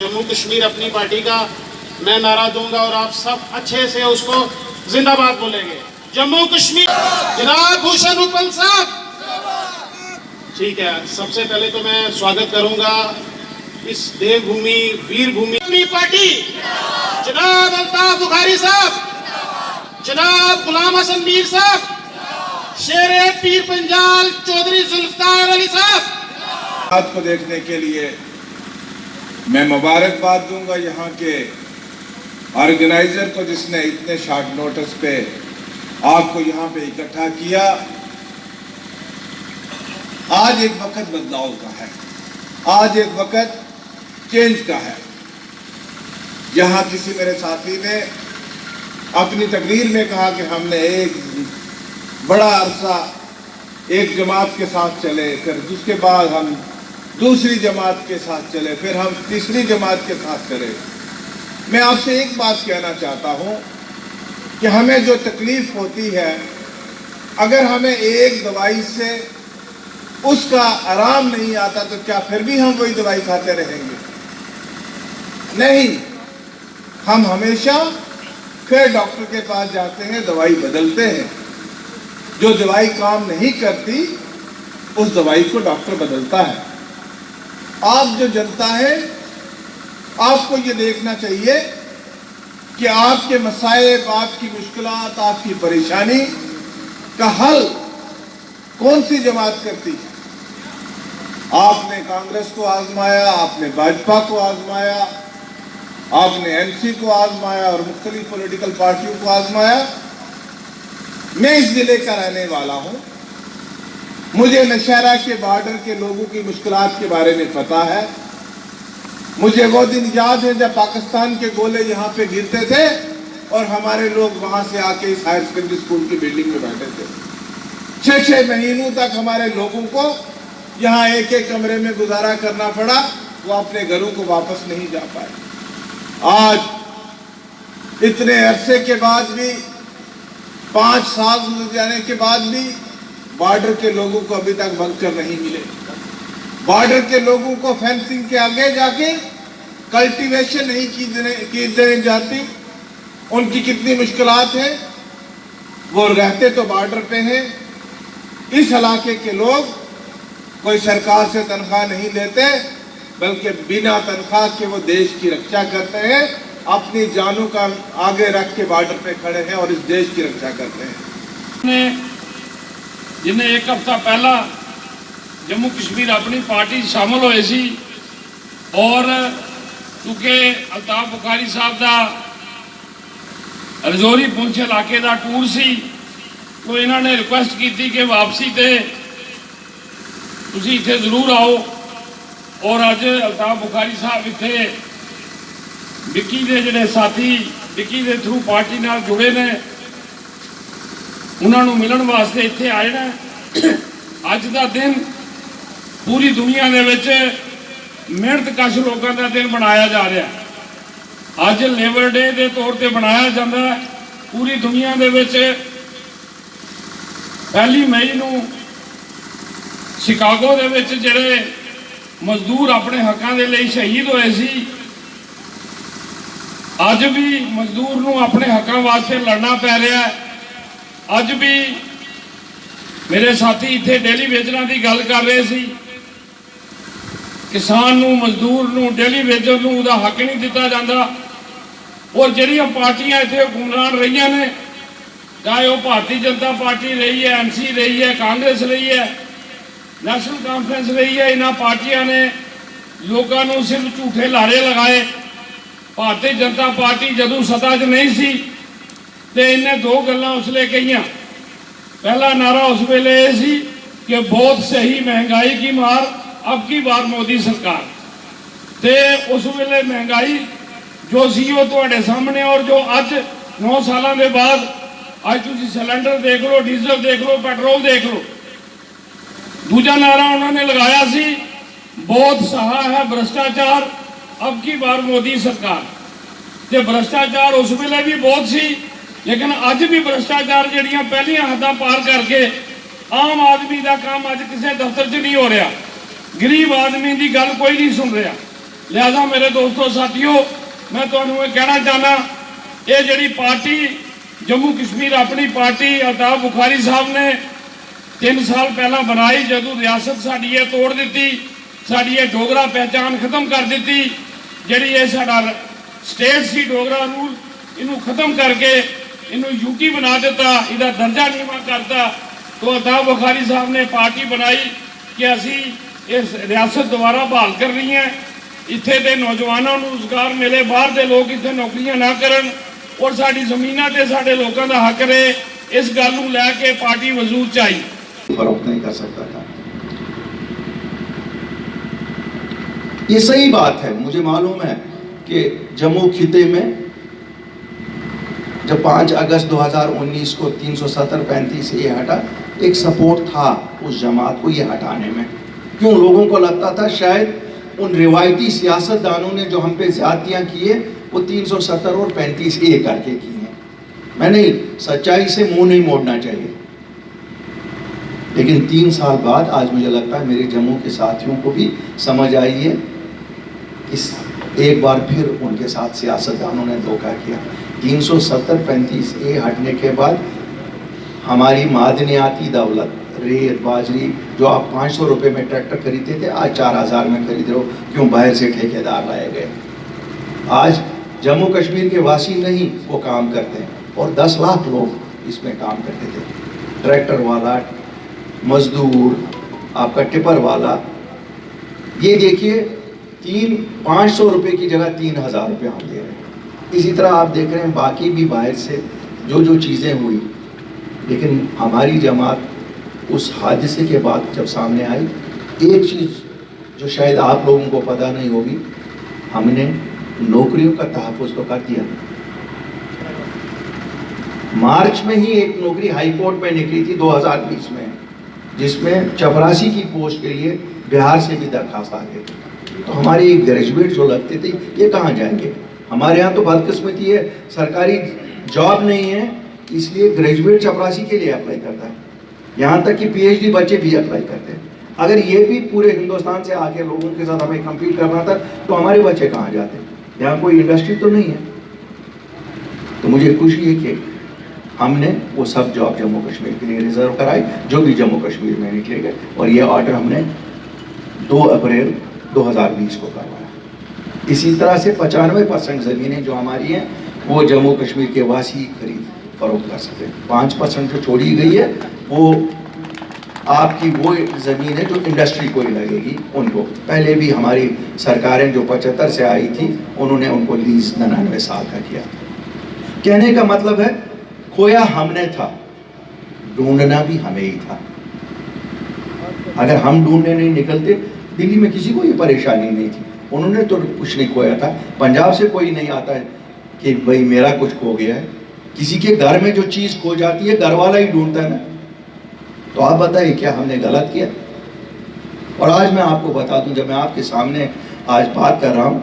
जम्मू कश्मीर अपनी पार्टी का मैं नारा दूंगा और आप सब अच्छे से उसको जिंदाबाद बोलेंगे। जम्मू कश्मीर जनाब भूषण रूपल साहब, ठीक है। सबसे पहले तो मैं स्वागत करूंगा इस देवभूमि वीर भूमि पार्टी जनाब अल्ताफ बुखारी साहब, जनाब गुलाम हसन मीर साहब, शेर पीर पंजाल चौधरी जुल्फकार अली साहब। आज को देखने के लिए मैं मुबारकबाद दूंगा यहाँ के ऑर्गेनाइजर को, जिसने इतने शॉर्ट नोटिस पे आपको यहाँ पे इकट्ठा किया। आज एक वक्त बदलाव का है, आज एक वक्त चेंज का है। यहाँ किसी मेरे साथी ने अपनी तकरीर में कहा कि हमने एक बड़ा अरसा एक जमात के साथ चले, फिर उसके बाद हम दूसरी जमात के साथ चले, फिर हम तीसरी जमात के साथ चले। मैं आपसे एक बात कहना चाहता हूँ कि हमें जो तकलीफ होती है, अगर हमें एक दवाई से उसका आराम नहीं आता तो क्या फिर भी हम वही दवाई खाते रहेंगे? नहीं, हम हमेशा फिर डॉक्टर के पास जाते हैं, दवाई बदलते हैं। जो दवाई काम नहीं करती उस दवाई को डॉक्टर बदलता है। आप जो जनता है, आपको ये देखना चाहिए कि आपके मसाइब, आपकी मुश्किलात, आपकी परेशानी का हल कौन सी जमात करती है। आपने कांग्रेस को आजमाया, आपने भाजपा को आजमाया, आपने एमसी को आजमाया और मुख्तलिफ पॉलिटिकल पार्टियों को आजमाया। मैं इस जिले का रहने वाला हूँ, मुझे नौशहरा के बॉर्डर के लोगों की मुश्किलात के बारे में पता है। मुझे वो दिन याद है जब पाकिस्तान के गोले यहाँ पे गिरते थे और हमारे लोग वहाँ से आके इस हायर सेकेंडरी स्कूल की बिल्डिंग में बैठे थे। 6-6 महीनों तक हमारे लोगों को यहाँ एक एक कमरे में गुजारा करना पड़ा, वो अपने घरों को वापस नहीं जा पाए। आज इतने अरसे के बाद भी, 5 साल गुजर जाने के बाद भी बॉर्डर के लोगों को अभी तक बंकर नहीं मिले। बॉर्डर के लोगों को फेंसिंग के आगे जाके कल्टीवेशन नहीं की देने जाती। उनकी कितनी मुश्किलात हैं। वो रहते तो बॉर्डर पे हैं। इस इलाके के लोग कोई सरकार से तनख्वाह नहीं लेते, बल्कि बिना तनख्वाह के वो देश की रक्षा करते हैं, अपनी जानों का आगे रख के बॉर्डर पे खड़े हैं और इस देश की रक्षा करते हैं। जिन्हें एक हफ्ता पहला जम्मू कश्मीर अपनी पार्टी शामिल होए सी और क्योंकि अल्ताफ बुखारी साहब का रजौरी पुंछ इलाके का टूर सी, तो इन्होंने रिक्वेस्ट की थी कि वापसी ते तुसी इत्थे जरूर आओ। और अज अल्ताफ बुखारी साहब इत्थे विक्की दे जिहड़े साथी विक्की दे थ्रू पार्टी नाल जुड़े ने, उन्होंने मिलन वास्ते इत्थे आए ना। अज का दिन पूरी दुनिया दे विच मेहनत कश लोगों का दिन बनाया जा रहा। अज लेबर डे के तौर पर बनाया जाता है। पूरी दुनिया दे विच 1 मई नूं शिकागो दे विच जिहड़े मजदूर अपने हकों के लिए शहीद होए सी, अज भी मजदूर नूं अपने हकों वास्ते लड़ना पै रहा है। अज भी मेरे साथी इत्थे डेली वेजरां की गल कर रहे सी। किसान नूं, मजदूर नूं, डेली वेजर नूं उहदा हक नहीं दिता जाता। और जिहड़ियां पार्टियां इत्थे हुकमरान रही ने, चाहे वह भारतीय जनता पार्टी रही है, एमसी रही है, कांग्रेस रही है, नेशनल कॉन्फ्रेंस रही है, इन्हां पार्टियां ने लोगों नूं सिर्फ झूठे लारे लगाए। भारतीय जनता पार्टी जदों सत्ता 'च नहीं सी तो इन्हें 2 गल्लां उसले कहियां। पहला नारा उस वेले यह सी कि बहुत सही महंगाई की मार, अब की बार मोदी सरकार। ते उस वेले महंगाई जो सी वो तुहाडे सामने, और जो अज 9 सालों के बाद अज तुसीं सिलेंडर देख लो, डीजल देख लो, पेट्रोल देख लो। दूजा नारा उन्होंने लगाया सी, बहुत सहा है भ्रष्टाचार, अब की बार मोदी सरकार। ते भ्रष्टाचार उस वेले भी बहुत सी, लेकिन अज भी भ्रष्टाचार जड़ियां पहलियां हदां पार करके आम आदमी का काम अज किसी दफ्तर च नहीं हो रहा। गरीब आदमी की गल कोई नहीं सुन रहा। لہذا میرے دوستو ساتھیو میں تمہیں یہ کہنا چاہنا یہ جڑی پارٹی جموں کشمیر اپنی پارٹی الطاف بخاری صاحب نے 3 سال پہلا بنائی جدو ریاست ساڑی یہ توڑ دیتی ساڑی یہ ڈوگرا پہچان ختم کر دیتی جڑی یہ ساڑا سٹیٹ سی ڈوگرا رول انہوں ختم کر کے انہوں یوٹی بنا دیتا ادھا درجہ نیمہ کرتا تو الطاف بخاری صاحب نے پارٹی بنائی کہ اسی اس ریاست دوبارہ بحال کر رہی ہیں اتھے دے نوجوانوں روزگار ملے باہر دے لوگ اتھے نوکریاں نہ کرن اور ساڑی زمینہ تے ساڑے لوگوں دا حق رہے اس گالوں لے کے پارٹی وجود چاہیے فروخت نہیں کر سکتا تھا. یہ صحیح بات ہے. مجھے معلوم ہے کہ جموں خطے میں جب 5 اگست 2019 کو 370-35 یہ ہٹا ایک سپورٹ تھا اس جماعت کو یہ ہٹانے میں. کیوں لوگوں کو لگتا تھا شاید ان روایتی سیاست دانوں نے جو ہم پہ زیادتیاں کیے وہ 370 اور 35 اے کر کے کی ہیں. میں نہیں, سچائی سے منہ نہیں موڑنا چاہیے. لیکن 3 سال بعد آج مجھے لگتا ہے میرے جموں کے ساتھیوں کو بھی سمجھ آئی ہے اس ایک بار پھر ان کے ساتھ سیاست دانوں نے دھوکہ کیا. 370-35 اے ہٹنے کے بعد ہماری معدنیاتی دولت ریت باجری جو آپ 500 روپے میں ٹریکٹر خریدتے تھے آج 4000 میں خرید رہے ہو. کیوں؟ باہر سے ٹھیکیدار لائے گئے. آج جموں کشمیر کے واسی نہیں وہ کام کرتے ہیں اور 10 لاکھ لوگ اس میں کام کرتے تھے. ٹریکٹر والا, مزدور, آپ کا ٹپر والا. یہ دیکھیے 500 روپے کی جگہ 3000 روپے ہم دے رہے ہیں. اسی طرح آپ دیکھ رہے ہیں باقی بھی باہر سے جو چیزیں ہوئی. لیکن ہماری جماعت اس حادثے کے بعد جب سامنے آئی ایک چیز جو شاید آپ لوگوں کو پتہ نہیں ہوگی, ہم نے نوکریوں کا تحفظ تو کر دیا. مارچ میں ہی ایک نوکری ہائی کورٹ میں نکلی تھی 2020 میں جس میں چپراسی کی پوسٹ کے لیے بہار سے بھی درخواست آ گئی تھی. تو ہمارے گریجویٹ جو لگتے تھے یہ کہاں جائیں گے؟ ہمارے ہاں تو بدقسمتی ہے سرکاری جاب نہیں ہے اس لیے گریجویٹ چپراسی کے لیے اپلائی کرتا ہے. یہاں تک کہ پی ایچ ڈی بچے بھی اپلائی کرتے ہیں. اگر یہ بھی پورے ہندوستان سے آ کے لوگوں کے ساتھ ہمیں کمپیٹ کرنا تھا تو ہمارے بچے کہاں جاتے؟ یہاں کوئی انڈسٹری تو نہیں ہے. تو مجھے خوشی ہے کہ ہم نے وہ سب جاب جموں کشمیر کے لیے ریزرو کرائی جو بھی جموں کشمیر میں نکلے گئے, اور یہ آرڈر ہم نے 2 اپریل 2020 کو کروایا. اسی طرح سے 95% زمینیں جو ہماری ہیں وہ جموں کشمیر کے واسی خرید فروخت کر سکتے ہیں. 5% جو چھوڑی گئی ہے وہ آپ کی وہ زمین ہے جو انڈسٹری کو ہی لگے گی. ان کو پہلے بھی ہماری سرکاریں جو 75 سے آئی تھی انہوں نے ان کو لیز 99 سال کا کیا. کہنے کا مطلب ہے کھویا ہم نے تھا, ڈھونڈنا بھی ہمیں ہی تھا. اگر ہم ڈھونڈنے نہیں نکلتے دلی میں کسی کو یہ پریشانی نہیں تھی. انہوں نے تو کچھ نہیں کھویا تھا. پنجاب سے کوئی نہیں آتا ہے کہ بھئی میرا کچھ کھو گیا ہے. کسی کے گھر میں جو چیز کھو جاتی ہے گھر والا ہی ڈھونڈتا ہے نا. تو آپ بتائیے کیا ہم نے غلط کیا؟ اور آج میں آپ کو بتا دوں, جب میں آپ کے سامنے آج بات کر رہا ہوں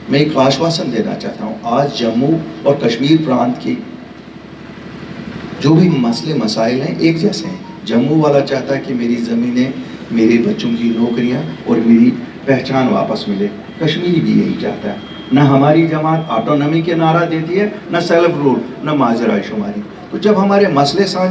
میں ایک آشواسن دینا چاہتا ہوں. آج جموں اور کشمیر پرانت کی جو بھی مسئلے مسائل ہیں ایک جیسے ہیں. جموں والا چاہتا ہے کہ میری زمینیں, میرے بچوں کی نوکریاں اور میری پہچان واپس ملے. کشمیری بھی یہی چاہتا ہے. نہ ہماری جماعت آٹونومی کے نعرہ دیتی ہے, نہ سیلف رول, نہ معاشرہ شماری. تو جب ہمارے مسئلے سانجھے